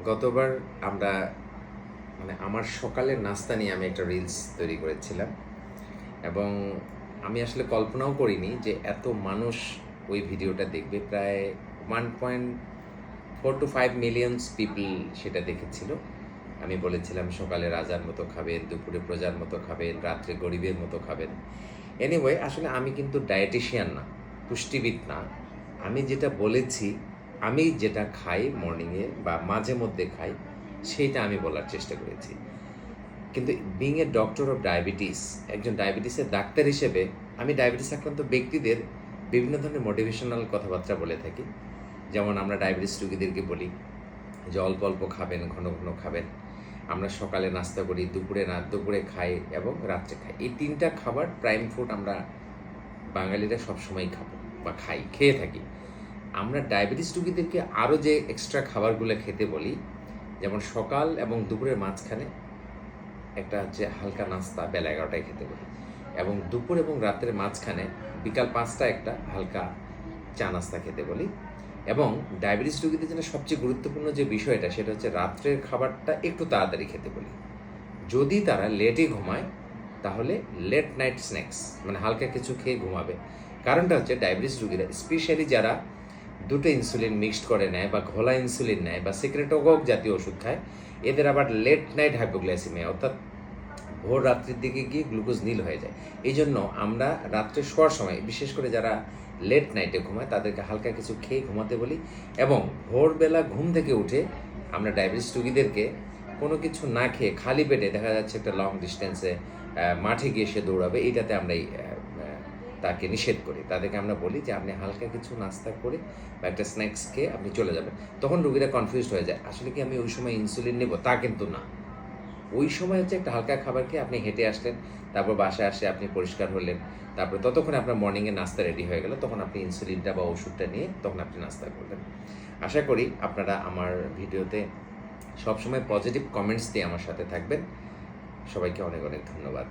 গতবার আমরা আমার সকালের নাস্তা নিয়ে আমি একটা রিলস তৈরি করেছিলাম এবং আমি আসলে কল্পনাও করিনি যে এত মানুষ ওই ভিডিওটা দেখবে। প্রায় 1.4 to 5 মিলিয়নস পিপল সেটা দেখেছিল। আমি বলেছিলাম সকালে রাজার মতো খাবেন, দুপুরে প্রজার মতো খাবেন, রাত্রে গরিবের মতো খাবেন। এনিওয়ে, আসলে আমি কিন্তু ডায়েটিশিয়ান না, পুষ্টিবিদ না। আমি যেটা বলেছি, আমি যেটা খাই মর্নিংয়ে বা মাঝে মধ্যে খাই, সেইটা আমি বলার চেষ্টা করেছি। কিন্তু being a doctor of diabetes, একজন ডায়াবেটিসের ডাক্তার হিসেবে আমি ডায়াবেটিস আক্রান্ত ব্যক্তিদের বিভিন্ন ধরনের মোটিভেশনাল কথাবার্তা বলে থাকি। যেমন আমরা ডায়াবেটিস রোগীদেরকে বলি যে অল্প অল্প খাবেন, ঘন ঘন খাবেন। আমরা সকালে নাস্তা করি, দুপুরে খাই এবং রাত্রে খাই। এই তিনটা খাবার প্রাইম ফুড আমরা বাঙালিরা সবসময় খাবো বা খেয়ে থাকি। আমরা ডায়াবেটিস রোগীদেরকে আরও যে এক্সট্রা খাবারগুলো খেতে বলি, যেমন সকাল এবং দুপুরের মাঝখানে একটা হচ্ছে হালকা নাস্তা বেলা 11টায় খেতে বলি, এবং দুপুর এবং রাতের মাঝখানে বিকাল 5টায় একটা হালকা চা নাস্তা খেতে বলি। এবং ডায়াবেটিস রোগীদের জন্য সবচেয়ে গুরুত্বপূর্ণ যে বিষয়টা, সেটা হচ্ছে রাত্রের খাবারটা একটু তাড়াতাড়ি খেতে বলি। যদি তারা লেটে ঘুমায় তাহলে লেট নাইট স্ন্যাক্স, হালকা কিছু খেয়ে ঘুমাবে। কারণটা হচ্ছে ডায়াবেটিস রোগীরা, স্পেশালি যারা দুটো ইনসুলিন মিক্সড করে নেয় বা ঘোলা ইনসুলিন নেয় বা সিক্রেটোকক জাতীয় ওষুধ খায়, এদের আবার লেট নাইট হাইপোগ্লাইসিমিয়া, অর্থাৎ ভোর রাত্রির দিকে গিয়ে গ্লুকোজ নীল হয়ে যায়। এই জন্য আমরা রাত্রে শোয়ার সময়, বিশেষ করে যারা লেট নাইটে ঘুমায়, তাদেরকে হালকা কিছু খেয়ে ঘুমাতে বলি। এবং ভোরবেলা ঘুম থেকে উঠে আমরা ডায়াবেটিস রোগীদেরকে কোনো কিছু না খেয়ে খালি পেটে, দেখা যাচ্ছে একটা লং ডিস্টেন্সে মাঠে গিয়ে সে দৌড়াবে, এইটাতে আমরা তাকে নিষেধ করি। তাদেরকে আমরা বলি যে আপনি হালকা কিছু নাস্তা করে বা একটা স্ন্যাক্স খেয়ে আপনি চলে যাবেন। তখন রোগীরা কনফিউজড হয়ে যায়, আসলে কি আমি ওই সময় ইনসুলিন নেব? তা কিন্তু না। ওই সময় হচ্ছে একটা হালকা খাবার খেয়ে আপনি হেঁটে আসলেন, তারপর বাসায় আসে আপনি পরিষ্কার হলেন, তারপর ততক্ষণে আপনার মর্নিংয়ে নাস্তা রেডি হয়ে গেল, তখন আপনি ইনসুলিনটা বা ওষুধটা নিয়ে তখন আপনি নাস্তা করলেন। আশা করি আপনারা আমার ভিডিওতে সবসময় পজিটিভ কমেন্টস দিয়ে আমার সাথে থাকবেন। সবাইকে অনেক অনেক ধন্যবাদ।